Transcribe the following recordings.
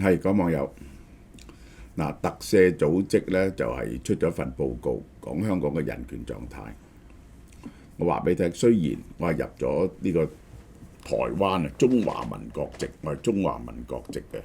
係講網友嗱，特赦組織咧就係出咗一份報告，講香港嘅人權狀態。我話俾你聽，雖然我係入咗呢個台灣啊，中華民國籍，我係中華民國籍嘅，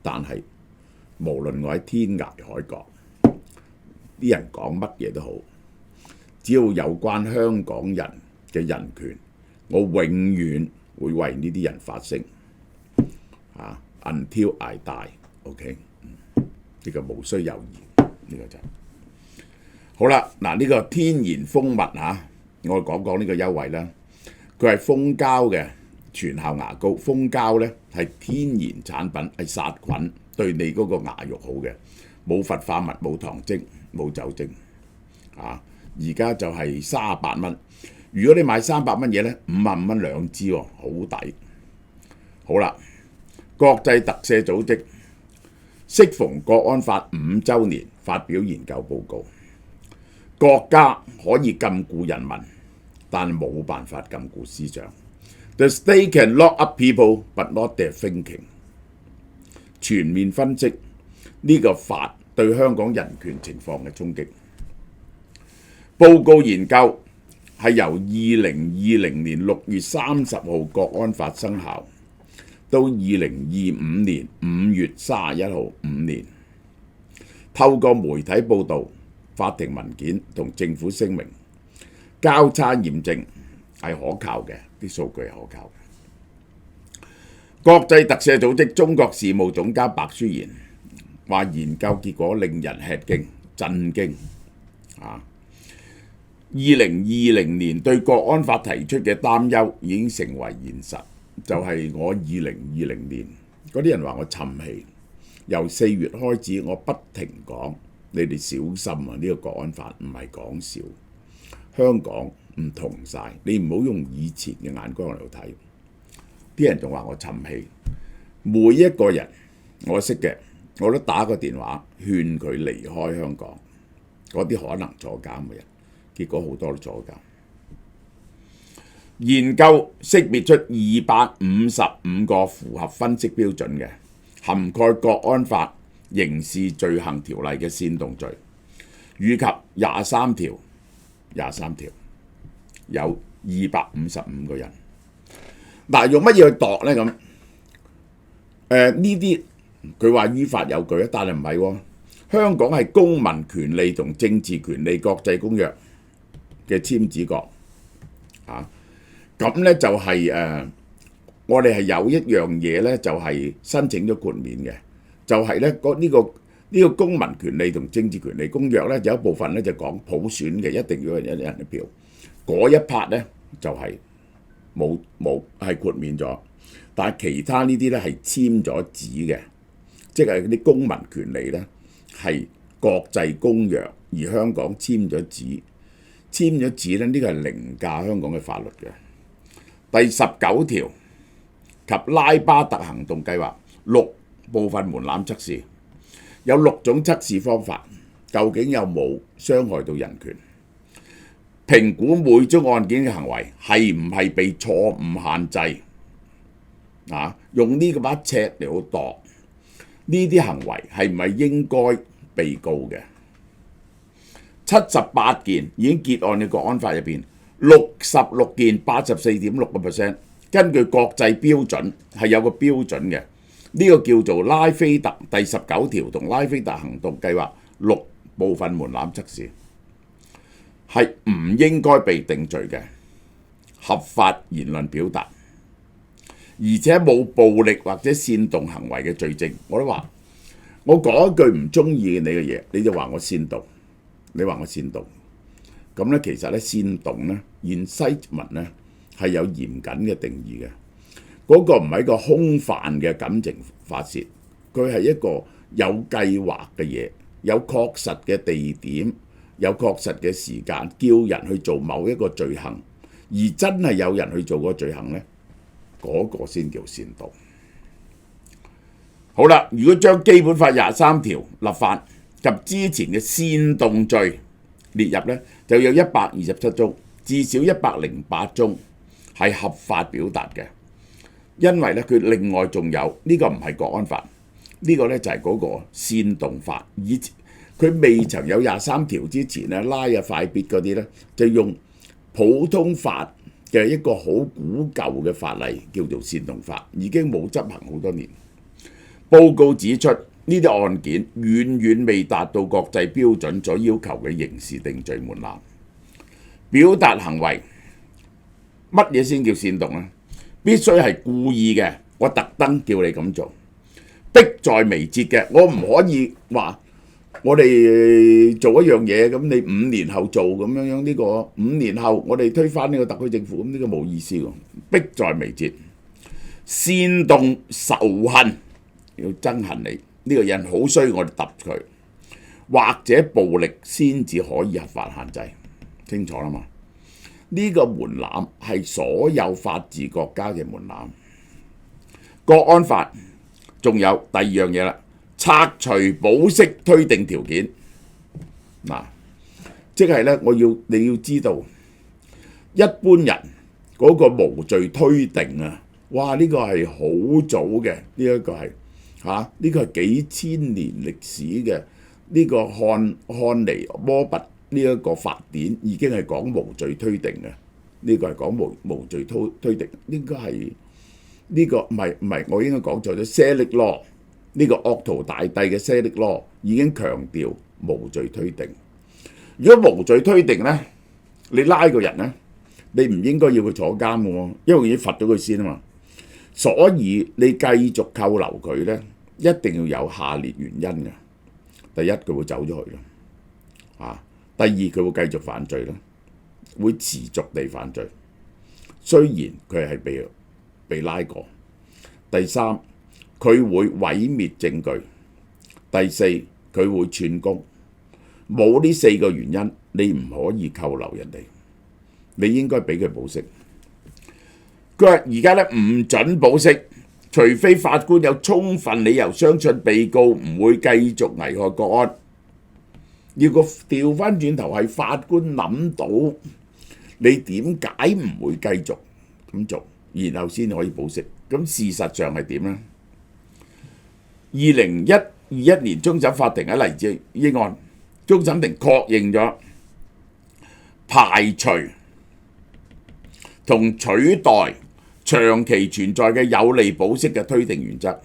但係無論我喺天涯海角，啲人講乜嘢都好，只要有關香港人嘅人權，我永遠會為呢啲人發聲。Until I die，OK，呢個無需猶豫，呢個就好啦。嗱，呢個天然蜂蜜我講講呢個優惠啦。佢係蜂膠嘅全效牙膏，蜂膠呢係天然產品，係殺菌，對你嗰個牙肉好嘅，冇氟化物，冇糖精，冇酒精。而家就係38蚊。如果你買300蚊嘢呢，55蚊2支喎，好抵。好啦。國際特赦組織適逢國安法5週年發表研究報告，國家可以禁錮人民，但冇辦法禁錮思想。The state can lock up people, but not their thinking。全面分析呢個法對香港人權情況嘅衝擊。報告研究係由2020年6月30號國安法生效，到2025年5月31號5年，透過媒體報導、法庭文件同政府聲明交叉驗證係可靠嘅，啲數據係可靠嘅。國際特赦組織中國事務總監白書言話：研究結果令人吃驚、震驚。2020年對國安法提出嘅擔憂已經成為現實。就係我2020年嗰啲人話我沉氣，由4月開始我不停講，你哋小心啊！呢個國安法唔係講笑，香港唔同晒，你唔好用以前嘅眼光嚟睇。啲人仲話我沉氣，每一個人我識嘅我都打個電話勸佢離開香港，嗰啲可能坐監嘅人，結果好多都坐監。研究識別出255個符合分析標準嘅，涵蓋國安法刑事罪行條例嘅煽動罪，以及23條有255個人。嗱，用乜嘢去度呢？咁呢啲佢話依法有據，但係唔係喎。香港係公民權利同政治權利國際公約嘅簽字國咁呢就係我哋係有一樣嘢呢，就係申請咗豁免嘅，就係呢個公民權利同政治權利公約呢，有一部分呢就講普選嘅，一定要有人一票。嗰一 part 呢就係冇係豁免咗，但係其他呢啲呢係簽咗紙嘅，即係啲公民權利呢係國際公約，而香港簽咗紙呢，呢個係凌駕香港嘅法律嘅。第19條及拉巴特行動計劃6部分門檻測試，有6種測試方法，究竟有冇傷害到人權？評估每宗案件嘅行為係唔係被錯誤限制？用呢個把尺嚟到度呢啲行為係唔係應該被告嘅？78件已經結案嘅國安法入邊，66件84.6%，根據國際標準係有個標準嘅，呢個叫做拉菲特第19條同拉菲特行動計劃6部分門檻測試，係唔應該被定罪嘅合法言論表達，而且冇暴力或者煽動行為嘅罪證。我都話，我講一句唔中意你嘅嘢，你就話我煽動，你話我煽動。咁咧，其實咧煽動咧，incitement咧係有嚴謹嘅定義嘅。嗰個唔係一個空泛嘅感情發泄，佢係一個有計劃嘅嘢，有確實嘅地點，有確實嘅時間，叫人去做某一個罪行，而真係有人去做嗰個罪行咧，嗰個先叫煽動。好啦，如果將基本法23條立法及之前嘅煽動罪列入呢，就有127宗，至少108宗係合法表達嘅。因為咧佢另外仲有呢個唔係國安法，呢個咧就係嗰個煽動法。以前佢未曾有23條之前咧，拉啊快必嗰啲咧就用普通法嘅一個好古舊嘅法例叫做煽動法，已經冇執行好多年。報告指出，呢啲案件遠遠未達到國際標準所要求嘅刑事定罪門檻。表達行為乜嘢先叫煽動呢？必須係故意嘅，我特登叫你咁做，迫在眉睫嘅。我唔可以話我哋做一樣嘢，咁你5年後做咁樣，呢個5年後我哋推翻呢個特區政府，咁呢個冇意思喎。迫在眉睫，煽動仇恨，要憎恨你呢個人好衰，我哋揼佢，或者暴力先至可以合法限制，清楚啦嘛？呢個門檻係所有法治國家嘅門檻。國安法仲有第2樣嘢啦，拆除保釋推定條件。嗱，即係咧，你要知道，一般人嗰個無罪推定啊，哇！呢個係好早嘅，呢一個係呢個係幾千年歷史嘅，呢個漢尼摩拔呢一個法典已經係講無罪推定嘅，呢個係講無罪推定，應該係呢個唔係，我應該講錯咗。Selig Law 呢個鄂圖大帝嘅 Selig Law 已經強調無罪推定。如果無罪推定呢，你拉個人呢，你唔應該要佢坐監嘅喎，因為已經罰咗佢先啊嘛。所以你繼續扣留佢呢，一定要有下列原因嘅。第一，佢會走咗去啦。第二，佢會繼續犯罪啦，會持續地犯罪。雖然佢係被拉過。第三，佢會毀滅證據。第四，佢會串供。冇呢4個原因，你唔可以扣留人哋。你應該俾佢保釋。佢話而家咧唔準保釋，除非法官有充分理由相信被告唔會繼續危害國安。要個調翻轉頭係法官諗到你點解唔會繼續咁做，然後先可以保釋。咁事實上係點呢？2021年終審法庭喺黎智英案，終審庭確認咗排除同取代長期存在嘅有利保釋嘅推定原則。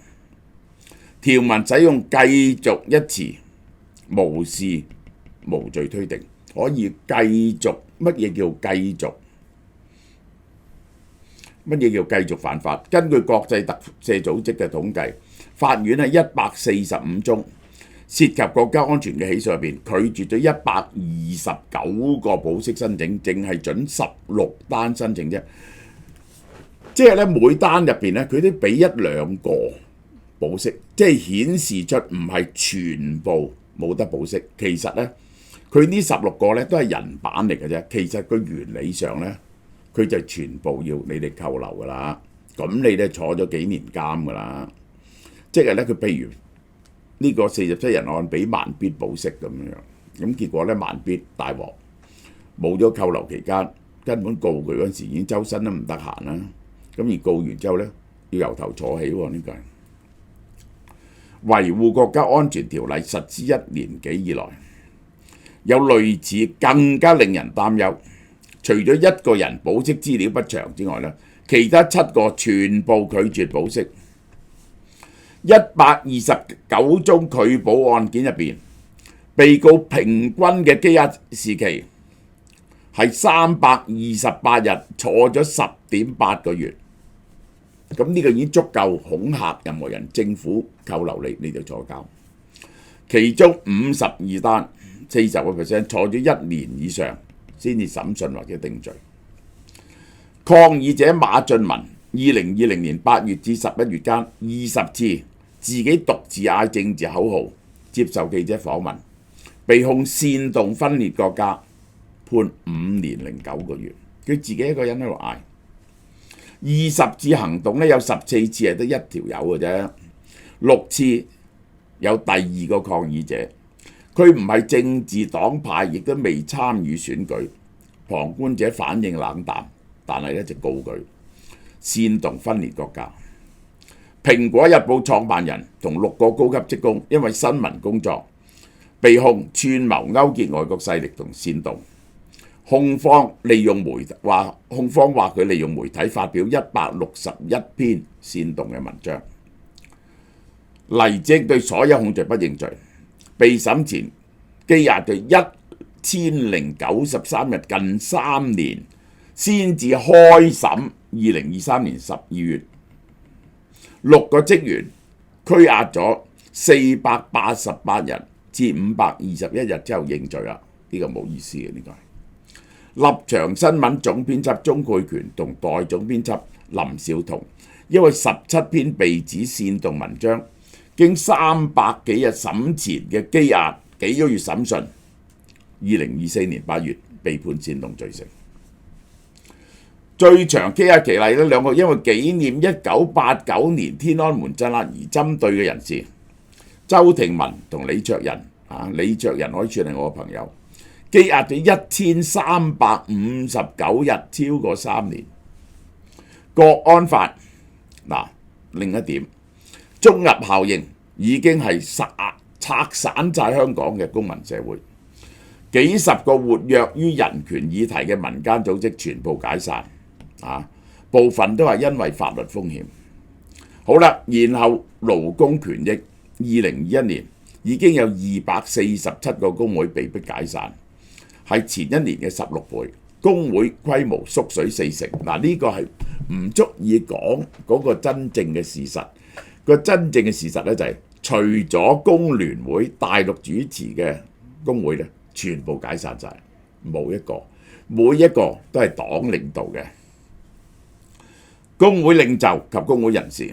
條文使用繼續一詞，無視無罪推定，可以繼續。乜嘢叫繼續？乜嘢叫繼續犯法？根據國際特赦組織嘅統計，法院喺145宗涉及國家安全嘅起訴入邊，拒絕咗129個保釋申請，淨係准16單申請啫。即係咧，每單入邊咧，佢都俾1-2個保釋，即係顯示出唔係全部冇得保釋。其實咧，佢呢16個咧都係人版嚟嘅啫。其實佢原理上咧，佢就全部要你哋扣留噶啦。咁你咧坐咗幾年監噶啦。即係咧，佢譬如呢個47人案俾慢必保釋咁樣，咁結果咧慢必大鑊，冇咗扣留期間，根本告佢嗰陣時已經周身都唔得閒啦。咁而告完之後咧，要由頭坐起喎。呢個係維護國家安全條例實施1年幾以來，有類似更加令人擔憂。除咗1個人保釋資料不詳之外咧，其他7個全部拒絕保釋。129宗拒保案件入邊，被告平均嘅羈押時期係328日，坐咗10.8個月。咁呢個已經足夠恐嚇任何人，政府扣留你，你就坐監。其中52單，40%坐咗1年以上先至審訊或者定罪。抗議者馬俊文2020年8月至11月間20次自己獨自嗌政治口號，接受記者訪問，被控煽動分裂國家，判5年09個月。佢自己一個人喺度嗌。20次行動咧，有14次係得1條友嘅啫，6次有第2個抗議者，佢唔係政治黨派，亦都未參與選舉。旁觀者反應冷淡，但係咧就告佢煽動分裂國家。蘋果日報創辦人同6個高級職工因為新聞工作被控串謀勾結外國勢力同煽動。控方話佢利用媒體發表161篇煽動嘅文章。黎智英對所有控罪不認罪，被審前羈押咗1093日，近3年先至開審。2023年12月，6個職員拘押咗488日至521日之後認罪啦。呢個冇意思嘅，呢個係。立場新聞總編輯鍾沛權同代總編輯林少彤，因為17篇被指煽動文章，經300幾日審前嘅羈押幾個月審訊，2024年8月被判煽動罪成。最長羈押期嚟呢兩個因為紀念1989年天安門鎮壓而針對嘅人士，周庭文同李卓人李卓人可以算係我嘅朋友，羈押咗1359日，超過3年。國安法另一點，綜合效應已經係拆散晒香港嘅公民社會，幾十個活躍於人權議題嘅民間組織全部解散，部分都係因為法律風險。好啦，然後勞工權益，2021年已經有247個工會被迫解散，係前一年嘅16倍，工會規模縮水40%。呢個係唔足以講嗰個真正嘅事實。個真正嘅事實咧就係，除咗工聯會大陸主持嘅工會咧，全部解散晒，冇一個，每一個都係黨領導嘅。工會領袖及工會人士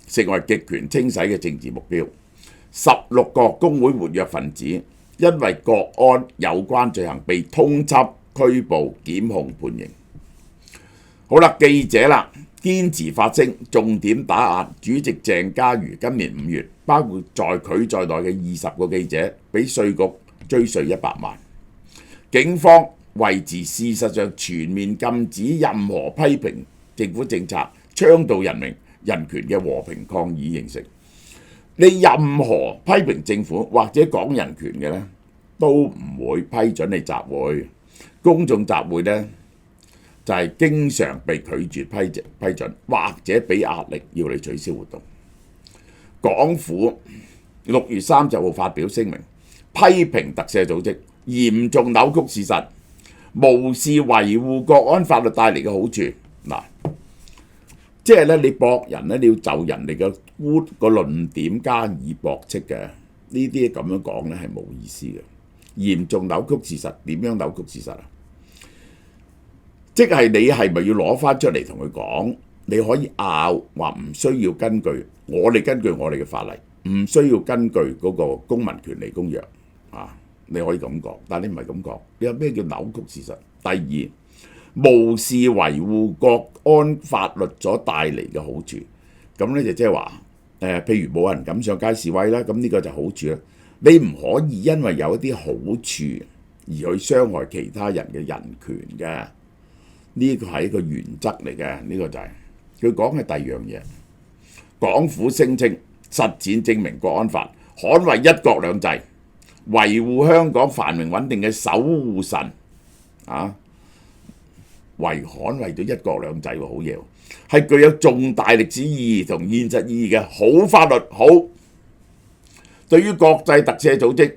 成為極權清洗嘅政治目標。16個工會活躍分子因為國安有關罪行被通緝、拘捕、檢控、判刑。好啦，記者啦，堅持發聲，重點打壓主席鄭家瑜。今年5月，包括佢在內嘅20個記者俾稅局追稅100萬。警方維持事實上全面禁止任何批評政府政策、倡導人權嘅和平抗議形式。你任何批評政府或者講人權嘅呢，都唔會批准你集會。公眾集會呢，就係經常被拒絕批准，或者俾壓力要你取消活動。港府6月30號發表聲明，批評特赦組織嚴重扭曲事實，無視維護國安法律帶嚟嘅好處。即係咧，你駁人咧，你要就人哋嘅個論點加以駁斥嘅，呢啲咁樣講咧係冇意思嘅。嚴重扭曲事實，點樣扭曲事實啊？即係你係咪要攞翻出嚟同佢講？你可以拗話唔需要根據我哋嘅法例，唔需要根據嗰個公民權利公約你可以咁講，但係你唔係咁講。你有咩叫扭曲事實？第二，無視維護國安法律所帶嚟嘅好處，咁咧就即係話譬如冇人敢上街示威啦，咁呢個就好處啦。你唔可以因為有一啲好處而去傷害其他人嘅人權嘅，呢個係一個原則嚟嘅。呢個就係佢講嘅第二樣嘢。港府聲稱實踐證明國安法，捍衛一國兩制，維護香港繁榮穩定嘅守護神捍衛咗一國兩制喎，好嘢喎，係具有重大歷史意義同現實意義嘅好法律。好，對於國際特赦組織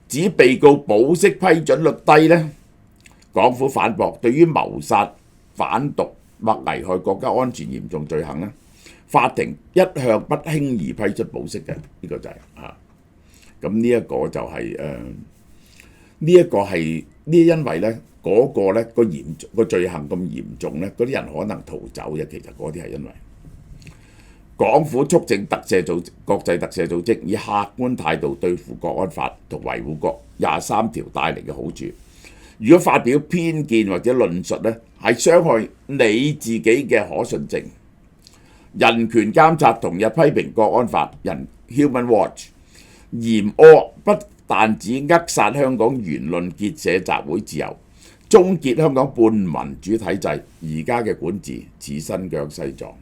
指被告保釋批准率低呢，港府反駁，對於謀殺、販毒或危害國家安全嚴重罪行呢，法庭一向不輕易批出保釋嘅。呢個就係咁呢一個就係呢一個係因為呢。嗰個咧個罪行咁嚴重咧，嗰啲人可能逃走嘅。其實嗰啲係因為港府促請國際特赦組織以客觀態度對付國安法同維護國23條帶嚟嘅好處。如果發表偏見或者論述咧，係傷害你自己嘅可信性。人權監察同日批評國安法，Human Watch 嚴惡不但只扼殺香港言論結社集會自由，終結香港半民主體制，而家嘅管治似新疆西藏。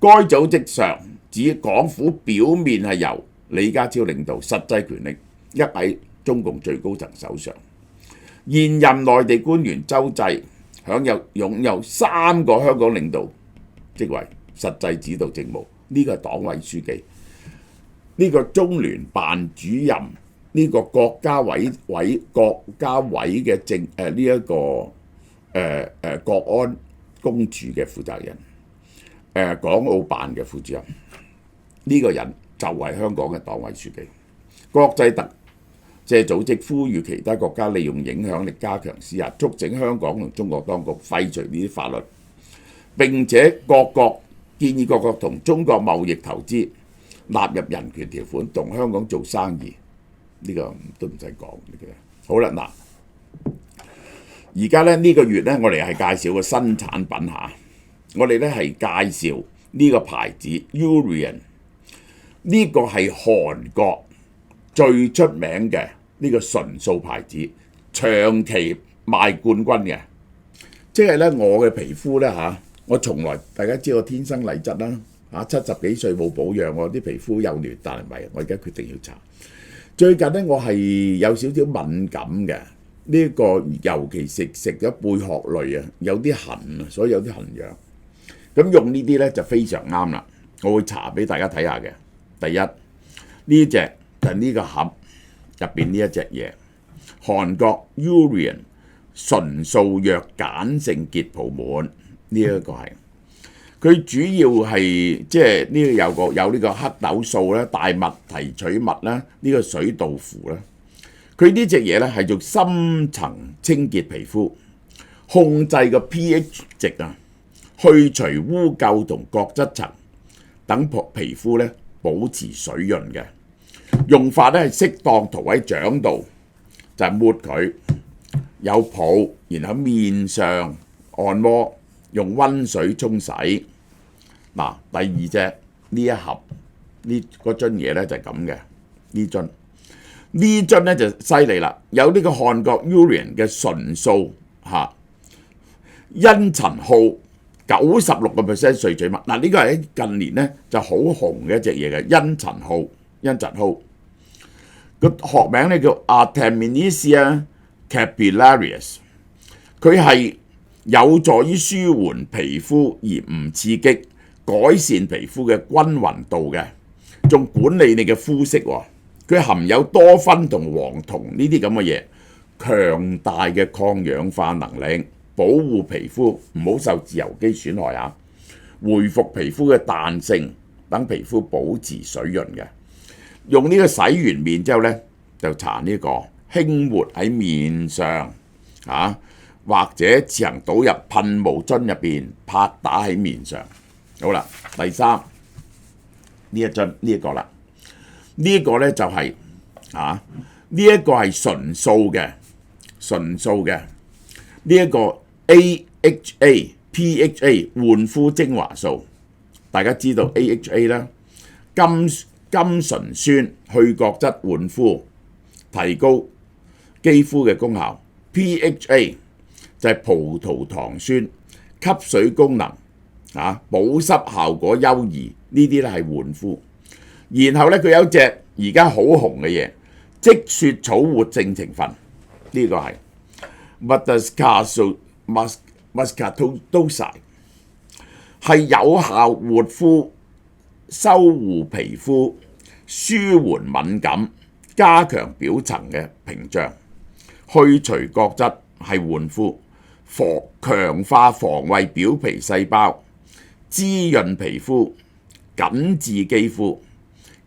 該組織上指港府表面係由李家超領導，實際權力一喺中共最高層手上。現任內地官員周濟擁有3個香港領導職位，實際指導政務。呢個係黨委書記，呢個中聯辦主任，呢個國家委嘅呢一個國安公署嘅負責人，港澳辦嘅副主任，呢個人就係香港嘅黨委書記。國際特赦組織呼籲其他國家利用影響力加強施壓，促請香港同中國當局廢除呢啲法律，並且建議各國同中國貿易投資納入人權條款，同香港做生意。呢個都唔使講。好啦，嗱，而家咧呢個月咧，我哋係介紹個新產品嚇，我哋咧係介紹呢個牌子 Urian， 呢個係韓國最出名嘅呢個純素牌子，長期賣冠軍嘅。即係咧，我嘅皮膚咧嚇，我從來大家知道我天生麗質啦嚇，70幾歲冇保養，我啲皮膚幼嫩，但係唔係，我而家決定要搽。最近咧，我係有少少敏感嘅，呢個尤其食咗貝殼類啊，有啲痕啊，所以有啲痕癢。咁用呢啲咧就非常啱啦，我會搽俾大家睇下嘅。第一，呢隻就係呢個盒入邊呢一隻嘢，韓國 Urian 純素弱鹼性潔泡沫，呢一個係佢主要係即係呢個有呢個黑豆素咧、大麥提取物啦、呢個水稻腐啦。佢呢隻嘢咧係做深層清潔皮膚，控制個 pH 值啊，去除污垢同角質層，等皮膚咧保持水潤嘅。用法咧係適當塗喺掌度，就係抹佢有泡，然後面上按摩，用溫水沖洗。嗱，第二隻呢一盒呢嗰樽嘢咧就係咁嘅，呢樽咧就犀利啦，有呢個韓國 Urian 嘅純素茵陳浩96% 萃取物。嗱，呢個係喺近年咧就好紅嘅一隻嘢嘅茵陳浩，個學名咧叫 Artemisia capillarius， 佢係有助於舒緩皮膚而唔刺激，改善皮膚嘅均勻度嘅，仲管理你嘅膚色喎。佢含有多酚同黃酮呢啲咁嘅嘢，強大嘅抗氧化能力，保護皮膚唔好受自由基損害啊，回復皮膚嘅彈性，等皮膚保持水潤嘅。用呢個洗完面之後呢，就搽呢個輕抹喺面上或者自行倒入噴霧樽入邊，拍打喺面上。好啦，第三呢一樽呢一個啦，呢一個咧就係呢一個係純素嘅呢一個 AHA、PHA 換膚精華素，大家知道 AHA 啦，甘醇酸去角質換膚，提高肌膚嘅功效。PHA 就係葡萄糖酸，吸水功能保濕效果優異，呢啲咧係換膚。然後咧佢有隻而家好紅嘅嘢，積雪草活性成分，呢個係 Muscatoside， 係有效活膚、修護皮膚、舒緩敏感、加強表層嘅屏障、去除角質，係換膚、強化防衛表皮細胞、滋潤皮膚、緊緻肌膚。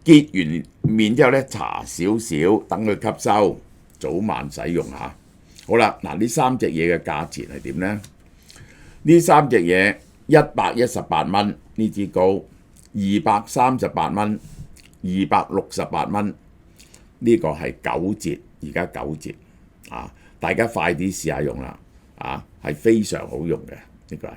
潔完面之後咧，搽少少，等佢吸收，早晚使用下。好啦，嗱呢三隻嘢嘅價錢係點呢？呢三隻嘢118蚊呢支膏，238蚊，268蚊，呢個係9折，而家9折大家快啲試下用啦，係非常好用嘅呢個係。